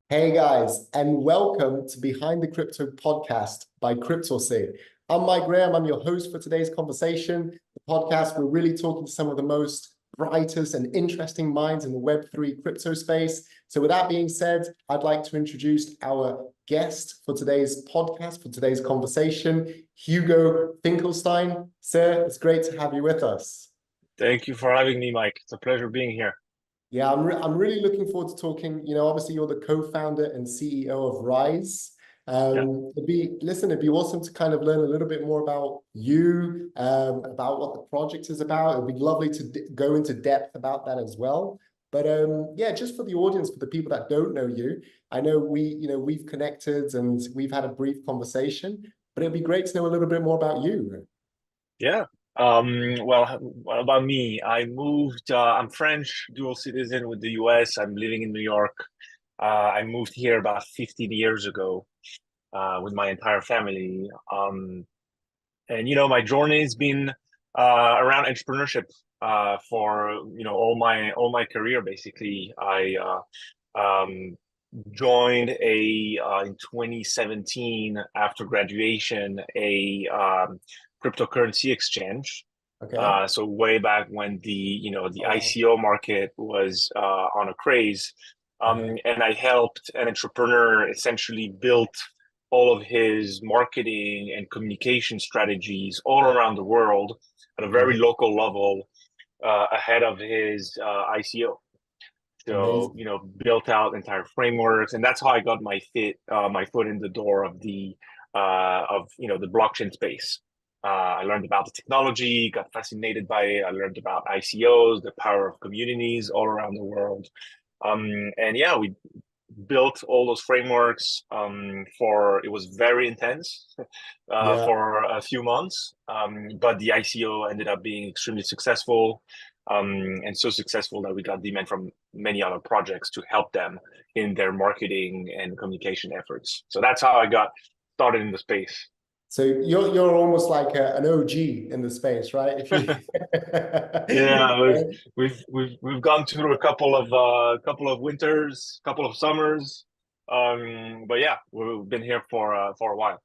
Hey guys, and welcome to Behind the Crypto podcast by Cryptorsy. I'm Mike Graham. I'm your host for today's conversation. The podcast, we're really talking to some of the most brightest and interesting minds in the Web3 crypto space. So with that being said, I'd like to introduce our guest for today's podcast, for today's conversation, Hugo Finkelstein. Sir, it's great to have you with us. Thank you for having me, Mike. It's a pleasure being here. Yeah, I'm really looking forward to talking. Obviously you're the co-founder and CEO of Rise. Yeah. It'd be awesome to kind of learn a little bit more about you, about what the project is about. It'd be lovely to go into depth about that as well. But yeah, just for the audience, for the people that don't know you, I know we've connected and we've had a brief conversation, but it'd be great to know a little bit more about you. Yeah. Well, what about me? I'm French, dual citizen with the US. I'm living in New York. I moved here about 15 years ago, with my entire family. And my journey has been around entrepreneurship for all my career. Basically, I joined a in 2017 after graduation a cryptocurrency exchange. Okay. So way back when the ICO market was on a craze, Uh-huh. and I helped an entrepreneur essentially build all of his marketing and communication strategies all around the world at a very Amazing. local level ahead of his ICO. So, Amazing. built out entire frameworks, and that's how I got my foot in the door of the blockchain space. I learned about the technology, got fascinated by it. I learned about ICOs, the power of communities all around the world. And yeah, we built all those frameworks for it was very intense Yeah. for a few months, but the ICO ended up being extremely successful, and so successful that we got demand from many other projects to help them in their marketing and communication efforts. So that's how I got started in the space. So you're almost like an OG in the space, right? If you Yeah, we've gone through a couple of winters, couple of summers, but yeah, we've been here for a while.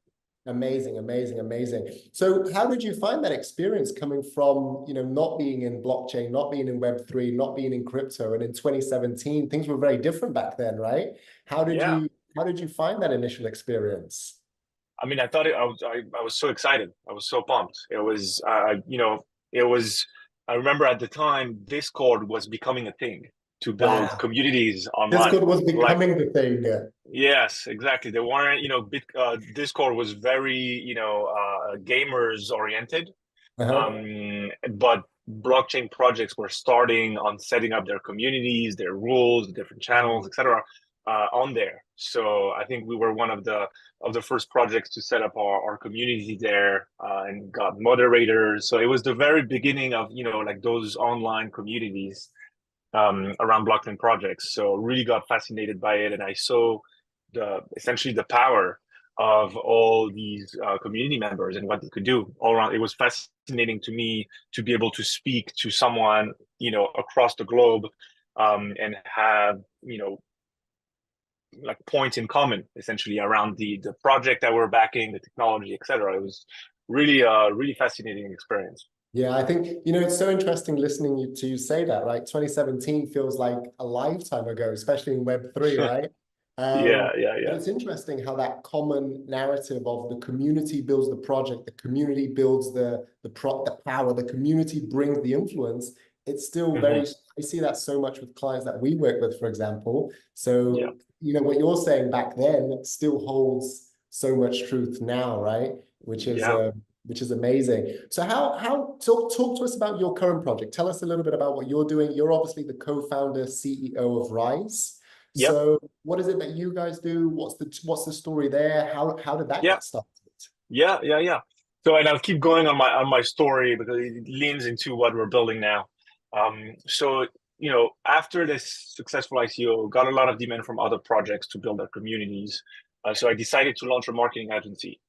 Amazing, amazing, amazing. So how did you find that experience coming from, not being in blockchain, not being in Web3, not being in crypto, and in 2017, things were very different back then, right? How did Yeah, you how did you find that initial experience? I mean, I was so excited. I was so pumped. It was. I remember at the time, Discord was becoming a thing to build Wow. communities Discord online. was Like, becoming the thing. yes, exactly. They weren't, Discord was very, gamers oriented. Uh-huh. But blockchain projects were starting on setting up their communities, their rules, different channels, etc., on there. So I think we were one of the first projects to set up our community there, and got moderators. So it was the very beginning of like those online communities around blockchain projects. So really got fascinated by it, and I saw essentially the power of all these community members and what they could do all around. It was fascinating to me to be able to speak to someone across the globe, and have like points in common essentially around the project that we're backing, the technology, etc. It was really really fascinating experience. Yeah, I think, it's so interesting listening to you say that, right? 2017 feels like a lifetime ago, especially in Web3, right? Yeah, yeah, But yeah. it's interesting how that common narrative of the community builds the project, the community builds the power, the community brings the influence. It's still Hmm. very, I see that so much with clients that we work with, for example. Yeah, So, what you're saying back then still holds so much truth now, right? Which is yeah. which is amazing. So how talk to us about your current project. Tell us a little bit about what you're doing. You're obviously the co-founder, CEO of Rise. Yep. So what is it that you guys do? What's the story there? How did that Yeah. get started? Yeah, yeah, yeah. So, and I'll keep going on my story because it leans into what we're building now. So, after this successful ICO, got a lot of demand from other projects to build their communities. So I decided to launch a marketing agency.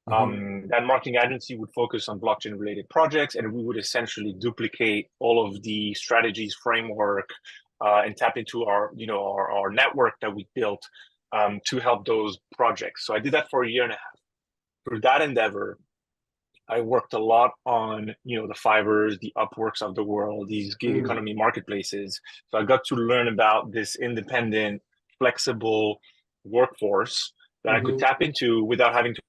Mhm. That marketing agency would focus on blockchain related projects, and we would essentially duplicate all of the strategies, framework, and tap into our network that we built to help those projects. So I did that for a year and a half. Through that endeavor, I worked a lot on, the Fivers, the Upworks of the world, these gig economy marketplaces. So I got to learn about this independent, flexible workforce that I could tap into without having to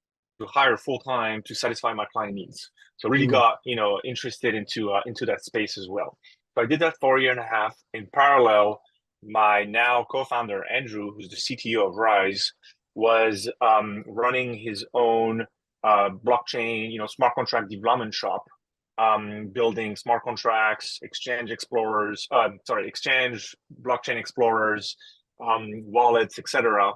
hire full time to satisfy my client needs. So really got, interested into that space as well. So I did that for a year and a half. In parallel, my now co-founder, Andrew, who's the CTO of Rise, was running his own blockchain, smart contract development shop, building smart contracts, exchange blockchain explorers, wallets, etc.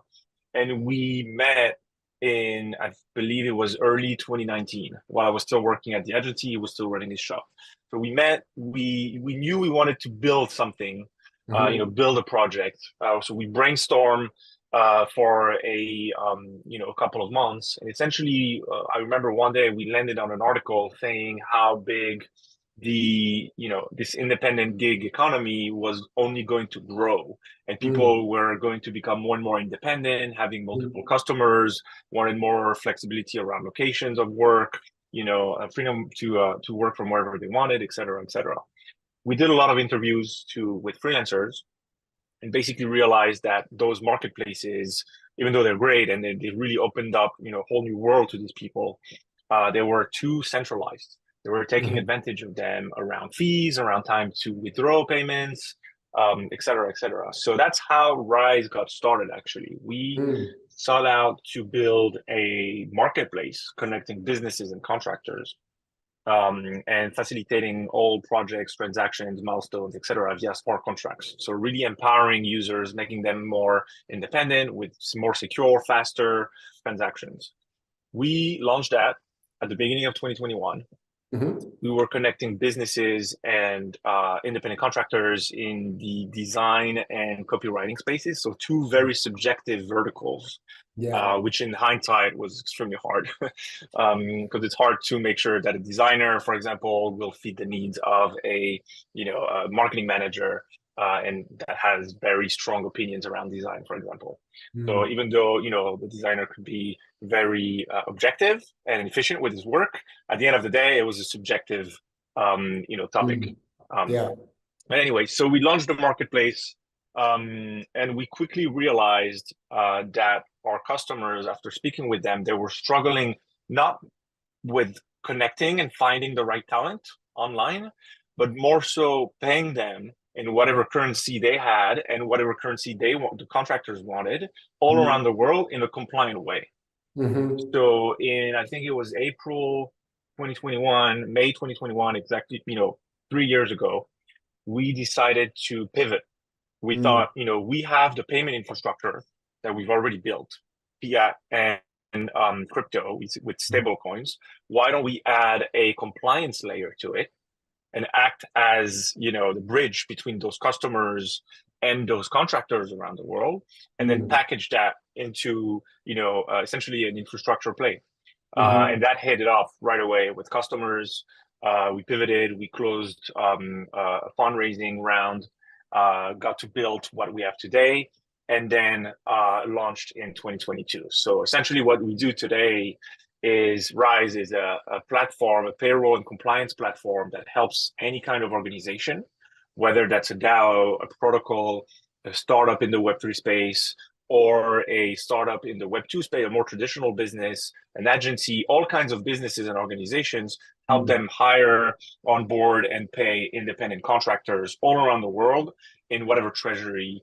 And we met in, I believe it was early 2019, while I was still working at the agency. He was still running his shop. So we met. We knew we wanted to build something, build a project. So we brainstormed for a couple of months. And essentially, I remember one day we landed on an article saying how big this independent gig economy was only going to grow, and people were going to become more and more independent, having multiple customers, wanted more flexibility around locations of work, freedom to work from wherever they wanted, et cetera, et cetera. We did a lot of interviews with freelancers, and basically realized that those marketplaces, even though they're great and they really opened up, a whole new world to these people, they were too centralized. They were taking advantage of them around fees, around time to withdraw payments, et cetera, et cetera. So that's how Rise got started, actually. We sought out to build a marketplace connecting businesses and contractors, and facilitating all projects, transactions, milestones, etc., via smart contracts. So really empowering users, making them more independent with more secure, faster transactions. We launched that at the beginning of 2021. We were connecting businesses and independent contractors in the design and copywriting spaces. So two very subjective verticals, which in hindsight was extremely hard, because it's hard to make sure that a designer, for example, will fit the needs of a marketing manager, and that has very strong opinions around design, for example. So even though the designer could be very objective and efficient with his work, at the end of the day, it was a subjective topic. But anyway, so we launched the marketplace, and we quickly realized that our customers, after speaking with them, they were struggling not with connecting and finding the right talent online, but more so paying them in whatever currency they had and whatever currency the contractors wanted, all around the world in a compliant way. So I think it was April 2021, May 2021, exactly, 3 years ago, we decided to pivot. We thought, we have the payment infrastructure that we've already built, fiat and crypto with stable coins. Why don't we add a compliance layer to it and act as, the bridge between those customers and those contractors around the world, and then package that into, essentially an infrastructure play. And that hit it off right away with customers. We pivoted, we closed a fundraising round, got to build what we have today, and then launched in 2022. So essentially what we do today is Rise is a platform, a payroll and compliance platform that helps any kind of organization, whether that's a DAO, a protocol, a startup in the Web3 space, or a startup in the Web2 space, a more traditional business, an agency, all kinds of businesses and organizations, help them hire, onboard, and pay independent contractors all around the world in whatever treasury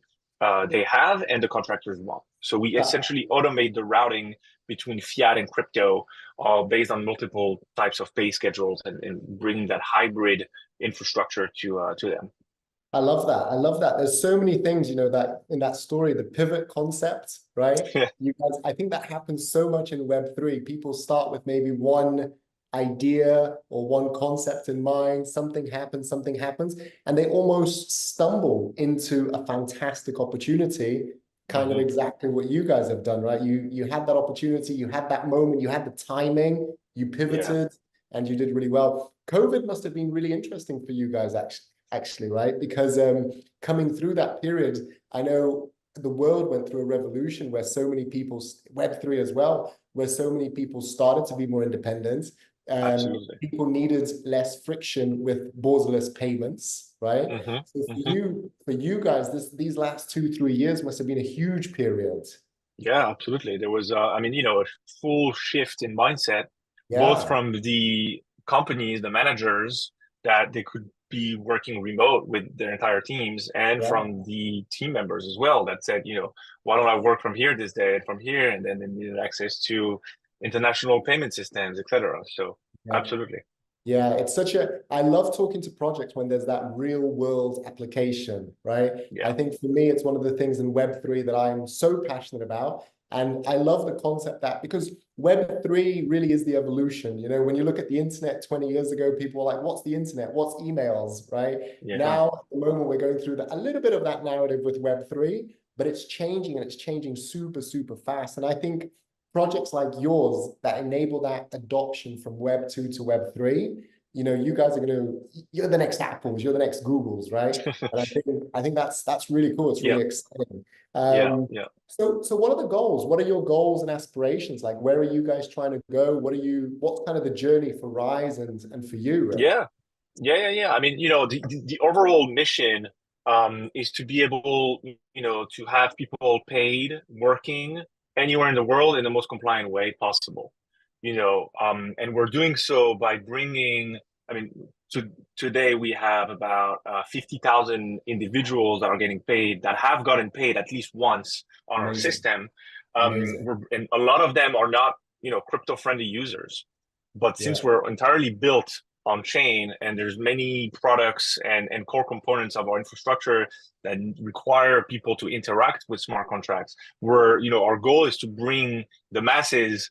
they have and the contractors want. So we essentially automate the routing between fiat and crypto, based on multiple types of pay schedules, and bringing that hybrid infrastructure to them. I love that. I love that. There's so many things, that in that story, the pivot concept, right? You guys, I think that happens so much in Web3. People start with maybe one idea or one concept in mind, something happens, and they almost stumble into a fantastic opportunity, kind of exactly what you guys have done, right? You had that opportunity, you had that moment, you had the timing, you pivoted, and you did really well. COVID must have been really interesting for you guys, actually, right? Because coming through that period, I know the world went through a revolution where so many people, Web3 as well, where so many people started to be more independent. Absolutely. People needed less friction with borderless payments, right? So Hmm. for you guys, these last 2, 3 years must have been a huge period. Yeah, absolutely. There was, I mean, a full shift in mindset, both Yeah, from the companies, the managers, that they could be working remote with their entire teams, and yeah, from the team members as well, that said, why don't I work from here this day and from here? And then they needed access to international payment systems, etc. So, yeah. absolutely. Yeah, it's I love talking to projects when there's that real world application, right? I Yeah. think for me, it's one of the things in Web3 that I'm so passionate about. And I love the concept that because Web3 really is the evolution. You know, when you look at the internet 20 years ago, people were like, what's the internet? What's emails, right? Yeah. Now, at the moment, we're going through a little bit of that narrative with Web3, but it's changing and it's changing super, super fast. And I think projects like yours that enable that adoption from Web 2 to Web 3, you guys are you're the next Apples, you're the next Googles, right? And I think that's really cool. It's Yeah. really exciting. Yeah. Um, Yeah. so what are the goals? What are your goals and aspirations? Like, where are you guys trying to go? What's kind of the journey for Rise and for you, really? Yeah. Yeah. I mean, the overall mission is to be able, to have people paid working anywhere in the world in the most compliant way possible. And we're doing so by bringing, I mean, today we have about 50,000 individuals that are getting paid, that have gotten paid at least once on our Amazing. system. Amazing. And a lot of them are not, crypto friendly users. But since Yeah. we're entirely built on chain, and there's many products and core components of our infrastructure that require people to interact with smart contracts, our goal is to bring the masses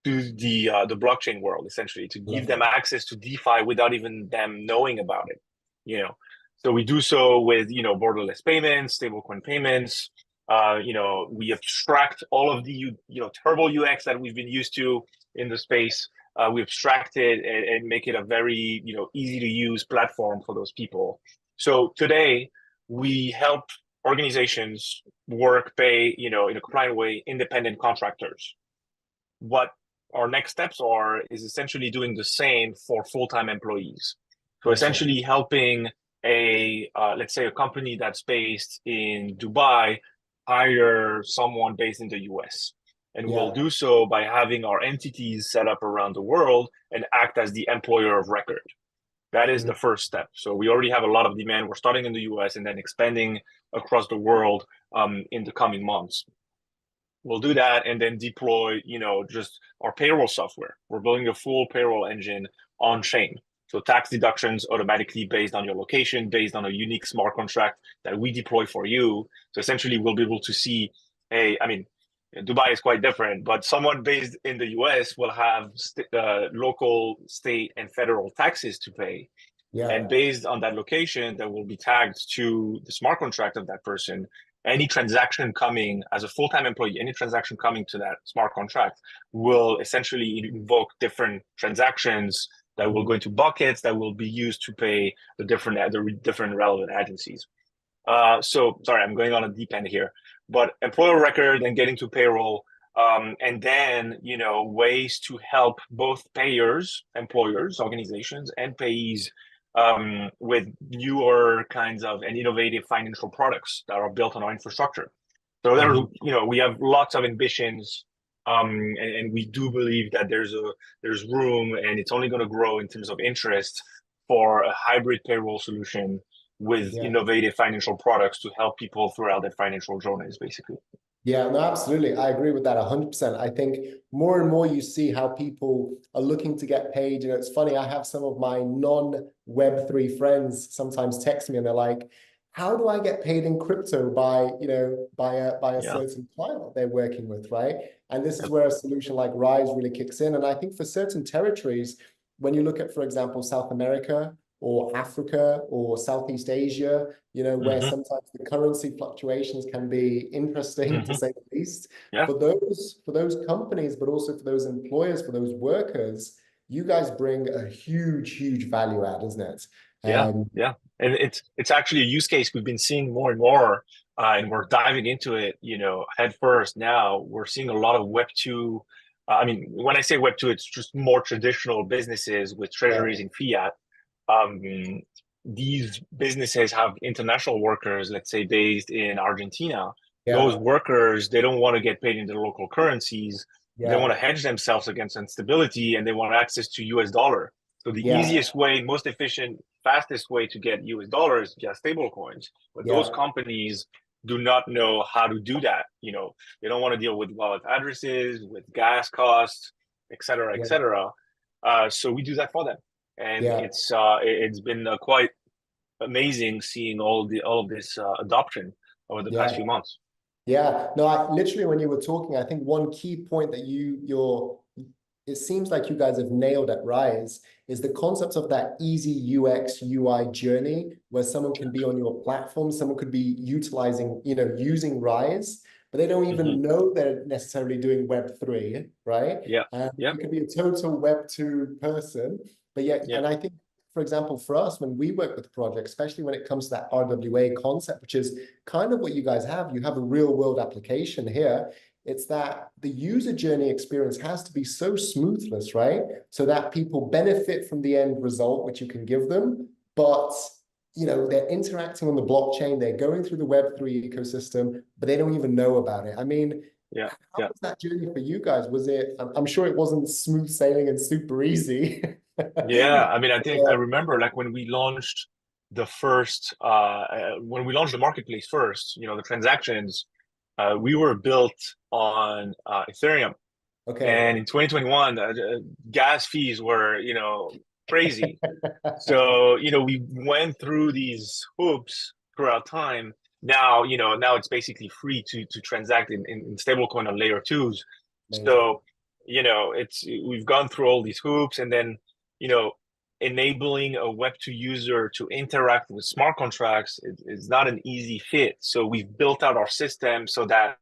to the blockchain world, essentially, to give Love them that. access to DeFi without even them knowing about it. You know, so we do so with borderless payments, stablecoin payments. We abstract all of the turbo UX that we've been used to in the space. We abstract it and make it a very easy to use platform for those people. So today we help organizations pay in a compliant way independent contractors. What our next steps are is essentially doing the same for full-time employees. So Gotcha. essentially helping let's say a company that's based in Dubai hire someone based in the US. And we'll Yeah. do so by having our entities set up around the world and act as the employer of record. That is Mm. the first step. So we already have a lot of demand. We're starting in the US and then expanding across the world in the coming months. We'll do that and then deploy, just our payroll software. We're building a full payroll engine on chain. So tax deductions automatically based on your location, based on a unique smart contract that we deploy for you. So essentially, we'll be able to see, hey, I mean, Dubai is quite different, but someone based in the US will have local, state, and federal taxes to pay. And Yeah. based on that location, that will be tagged to the smart contract of that person. Any transaction coming as a full-time employee, any transaction coming to that smart contract will essentially invoke different transactions that will go Mhm. into buckets that will be used to pay the different relevant agencies. So sorry, I'm going on a deep end here, but employer record and getting to payroll, and then ways to help both payers, employers, organizations, and payees with newer kinds of and innovative financial products that are built on our infrastructure. So there's, Mhm. we have lots of ambitions, and we do believe that there's room, and it's only going to grow in terms of interest for a hybrid payroll solution with Yeah. innovative financial products to help people throughout their financial journeys, basically. Yeah, no, absolutely. I agree with that 100%. I think more and more you see how people are looking to get paid. It's funny, I have some of my non-Web3 friends sometimes text me and they're like, how do I get paid in crypto by a Yeah. certain client that they're working with, right? And this is Yep. where a solution like Rise really kicks in. And I think for certain territories, when you look at, for example, South America or Africa or Southeast Asia, where Mm-hmm. sometimes the currency fluctuations can be interesting to Mm-hmm. say the least. Yeah. For those companies, but also for those employers, for those workers, you guys bring a huge, huge value add, isn't it? Yeah. Um, Yeah. And it's actually a use case we've been seeing more and more. and we're diving into it, head first. Now we're seeing a lot of Web2. I mean, when I say Web2, it's just more traditional businesses with Yeah, treasuries in fiat. Um, these businesses have international workers, let's say based in Argentina. Those yeah, workers, they don't want to get paid in their local currencies. They want yeah, to hedge themselves against instability, and they want access to US dollar. So the yeah, easiest way, most efficient, fastest way to get US dollars via stable coins. But those yeah, companies do not know how to do that. They don't want to deal with wallet addresses, with gas costs, et cetera, et yeah, cetera. So we do that for them, and yeah, it's been quite amazing seeing all of this adoption over the past yeah. few months. Yeah, no, I literally when you were talking, I think one key point that it seems like you guys have nailed at Rise is the concept of that easy UX UI journey where someone can be on your platform, someone could be utilizing, using Rise, but they don't Mm-hmm. even know they're necessarily doing Web3, right? Yeah, yeah, You could be a total Web2 person, but yeah, yeah. and I think, for example, for us, when we work with projects, especially when it comes to that RWA concept, which is kind of what you guys have. You have a real world application here. It's that the user journey experience has to be so smoothless, right? So that people benefit from the end result, which you can give them, but they're interacting on the blockchain, they're going through the Web3 ecosystem, but they don't even know about it. I mean, Yeah, how yeah, was that journey for you guys? Was it, I'm sure it wasn't smooth sailing and super easy. yeah. I mean, I think I Yeah. remember like when we launched when we launched the marketplace first, the transactions, we were built on Ethereum. Okay. And in 2021, gas fees were, crazy. So, we went through these hoops throughout time. Now, now it's basically free to transact in stablecoin on layer twos. Amazing. So, we've gone through all these hoops, and then, you know, enabling a Web2 user to interact with smart contracts is not an easy fit. So we've built out our system so that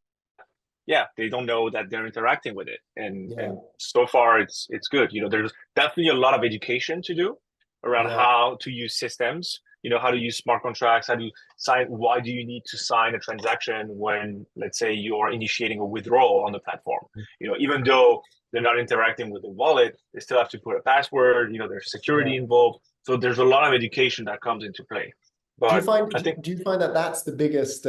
they don't know that they're interacting with it, and Yeah. so far it's good. There's definitely a lot of education to do around Yeah. how to use systems, how to use smart contracts, how to sign, why do you need to sign a transaction when, let's say, you're initiating a withdrawal on the platform. Even though they're not interacting with the wallet, they still have to put a password. There's security Yeah. involved, so there's a lot of education that comes into play. Do you But find I think, do you find that that's the biggest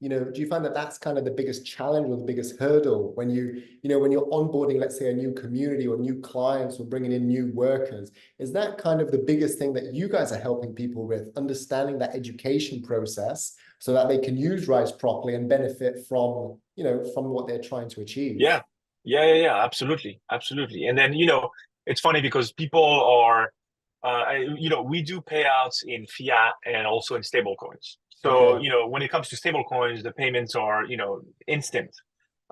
do you find that that's kind of the biggest challenge or the biggest hurdle when when you're onboarding, let's say, a new community or new clients or bringing in new workers? Is that kind of the biggest thing that you guys are helping people with, understanding that education process so that they can use Rise properly and benefit from, from what they're trying to achieve? yeah, yeah, absolutely, absolutely. And then, it's funny because people are, we do payouts in fiat and also in stable coins. So, Okay. when it comes to stable coins, the payments are, instant.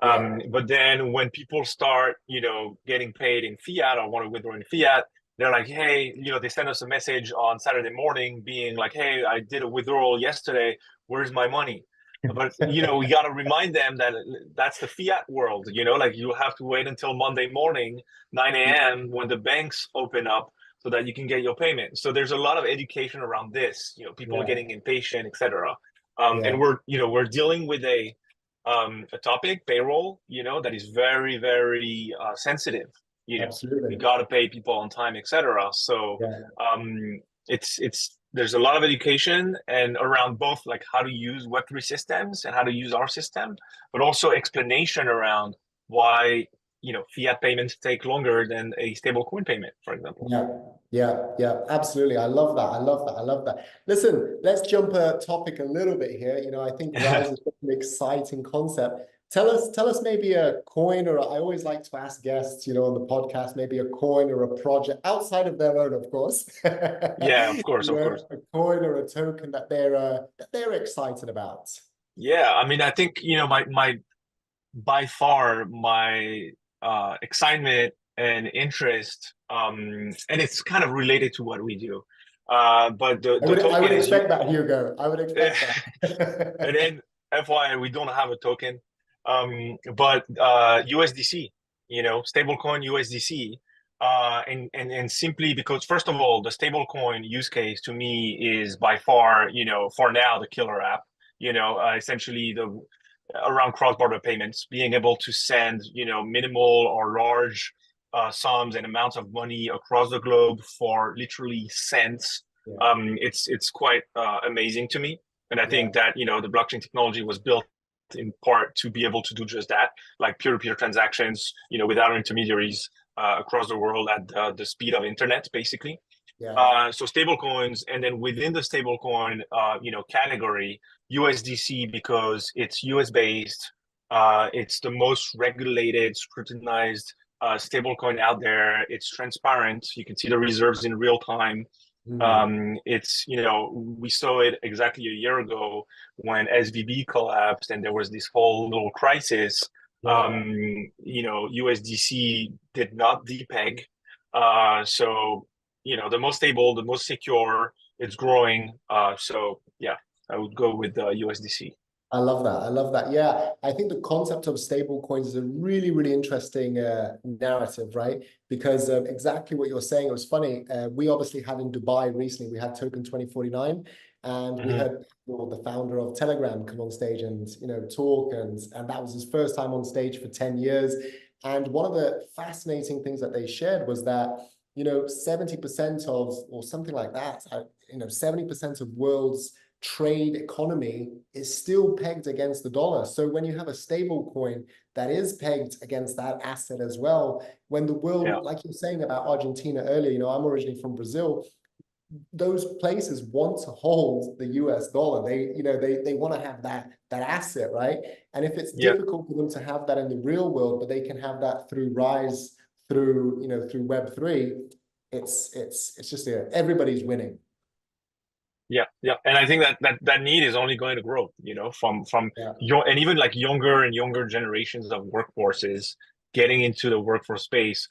Yeah. But then when people start, getting paid in fiat or want to withdraw in fiat, they're like, hey, they send us a message on Saturday morning being like, hey, I did a withdrawal yesterday. Where's my money? But, we got to remind them that that's the fiat world, like you have to wait until Monday morning, 9 a.m. when the banks open up so that you can get your payment. So there's a lot of education around this, people are Yeah. getting impatient, etc. Yeah. And we're dealing with a topic, payroll, that is very, very sensitive. We Absolutely. got to pay people on time, etc. So Yeah. it's there's a lot of education and around both like how to use Web3 systems and how to use our system, but also explanation around why fiat payments take longer than a stable coin payment, for example. Yeah, yeah, yeah, absolutely. I love that. I love that. I love that. Listen, let's jump a topic a little bit here. I think Rise is an exciting concept. Tell us maybe a coin, or I always like to ask guests, on the podcast, maybe a coin or a project outside of their own, of course. Yeah, of course, of course. A coin or a token that they're excited about. Yeah, I mean, I think my by far my excitement and interest, and it's kind of related to what we do. But the I would token is you. expect that, Hugo. I would expect And that. then FYI, we don't have a token, but USDC, stablecoin USDC, and simply because first of all, the stablecoin use case to me is by far, for now, the killer app. essentially the around cross-border payments, being able to send, minimal or large sums and amounts of money across the globe for literally cents. Yeah. It's quite amazing to me. And I Yeah. think that, the blockchain technology was built in part to be able to do just that, like peer-to-peer transactions, without intermediaries across the world at the speed of internet, basically. Yeah. So stablecoins, and then within the stablecoin, category, USDC, because it's US based, it's the most regulated, scrutinized stablecoin out there. It's transparent. You can see the reserves in real time. Mm. It's, we saw it exactly a year ago when SVB collapsed and there was this whole little crisis. Yeah. USDC did not depeg. So, the most stable, the most secure, it's growing. So yeah, I would go with USDC. I love that. I love that. Yeah, I think the concept of stable coins is a really, really interesting narrative, right? Because exactly what you're saying, it was funny. We obviously had in Dubai recently, we had Token 2049, and we Mm-hmm. had the founder of Telegram come on stage and talk, and that was his first time on stage for 10 years. And one of the fascinating things that they shared was that 70% of, or something like that, 70% of world's trade economy is still pegged against the dollar. So when you have a stable coin that is pegged against that asset as well, when the Yeah. world, like you're saying about Argentina earlier, I'm originally from Brazil, those places want to hold the US dollar. They want to have that asset, right? And if it's Yeah. difficult for them to have that in the real world, but they can have that through Rise, through Web3, it's just everybody's winning. Yeah, yeah, and I think that need is only going to grow. From Yeah. your and even like younger and younger generations of workforces getting into the workforce space,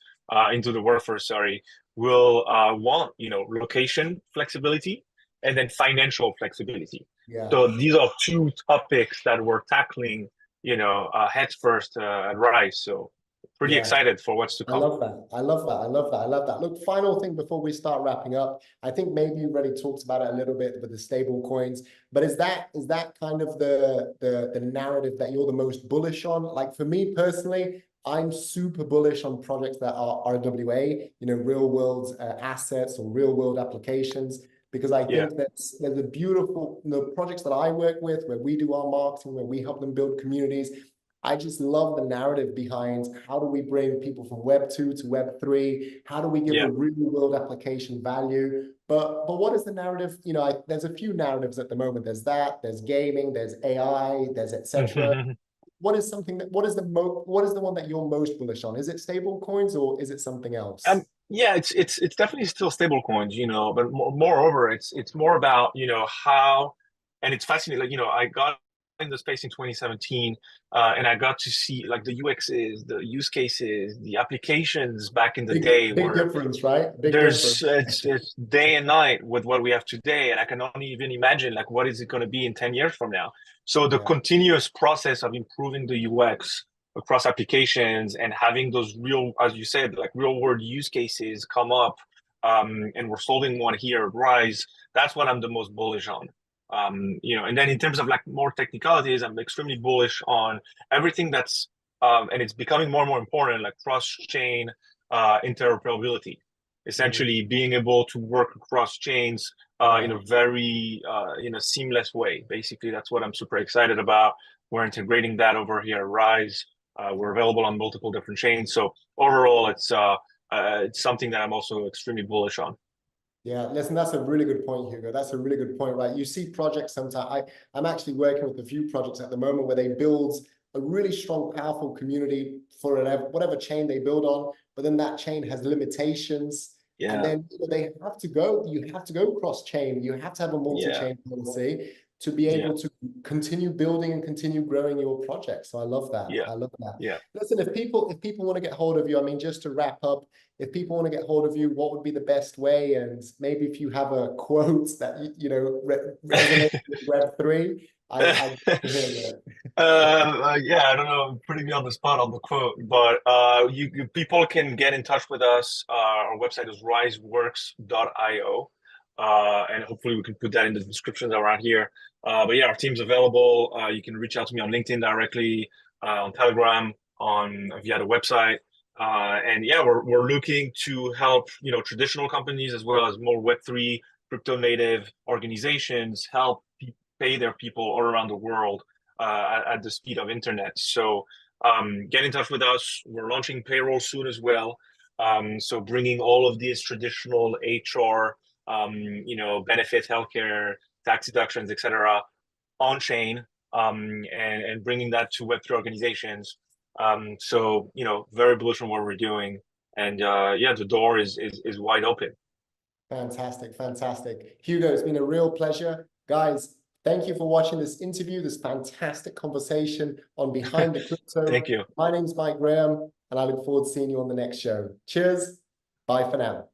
into the workforce, sorry, will want location flexibility and then financial flexibility. Yeah. So these are two topics that we're tackling, heads first at Rise. So pretty Yeah. excited for what's to I come. love that. I love that. I love that. I love that. Look, final thing before we start wrapping up. I think maybe you already talked about it a little bit with the stable coins, but is that kind of the narrative that you're the most bullish on? Like for me personally, I'm super bullish on projects that are RWA, real world assets or real world applications, because I Yeah, think there's a beautiful, projects that I work with where we do our marketing, where we help them build communities. I just love the narrative behind how do we bring people from Web 2 to Web 3? How do we give yeah. a real world application value? But what is the narrative? There's a few narratives at the moment. There's gaming, there's AI, there's etc. What is the one that you're most bullish on? Is it stable coins or is it something else? Yeah, it's definitely still stable coins, but moreover, it's more about, how, and it's fascinating. Like, I got in the space in 2017, and I got to see like the UXs, the use cases, the applications back in the day Big where difference, right? Big there's difference. it's day and night with what we have today, and I can only even imagine like what is it going to be in 10 years from now. So the Yeah. continuous process of improving the UX across applications and having those real, as you said, like real world use cases come up, and we're solving one here at Rise. That's what I'm the most bullish on. And then in terms of like more technicalities, I'm extremely bullish on everything that's and it's becoming more and more important, like cross-chain interoperability, Mhm. essentially being able to work across chains in Yeah. a very in a seamless way. Basically, that's what I'm super excited about. We're integrating that over here at Rise. We're available on multiple different chains. So overall, it's something that I'm also extremely bullish on. Yeah, listen, that's a really good point, Hugo. That's a really good point, right? You see projects sometimes. I'm actually working with a few projects at the moment where they build a really strong, powerful community for whatever chain they build on, but then that chain has limitations. And Yeah, then you have to go cross-chain. You have to have a yeah, multi-chain policy to be yeah, able to continue building and continue growing your project. So I love that. yeah, I love that. yeah. Listen, if people want to get hold of you, I mean, just to wrap up, if people want to get hold of you, what would be the best way? And maybe if you have a quote that resonates with Web3, I'd love to hear that. Yeah, I don't know, putting me on the spot on the quote, but people can get in touch with us. Our website is riseworks.io. and hopefully we can put that in the descriptions around here. But yeah, our team's available. You can reach out to me on LinkedIn directly, on Telegram, on via the website. And yeah, we're looking to help, you know, traditional companies as well as more Web3 crypto native organizations help pay their people all around the world at the speed of internet. So get in touch with us. We're launching payroll soon as well. So bringing all of these traditional HR, you know, benefits, healthcare, tax deductions, etc., on chain, and bringing that to Web3 organizations. So you know, very bullish on what we're doing, and yeah, the door is wide open. Fantastic, fantastic. Hugo, it's been a real pleasure. Guys, thank you for watching this interview, this fantastic conversation on Behind the Crypto. Thank you. My name's Mike Graham, and I look forward to seeing you on the next show. Cheers. Bye for now.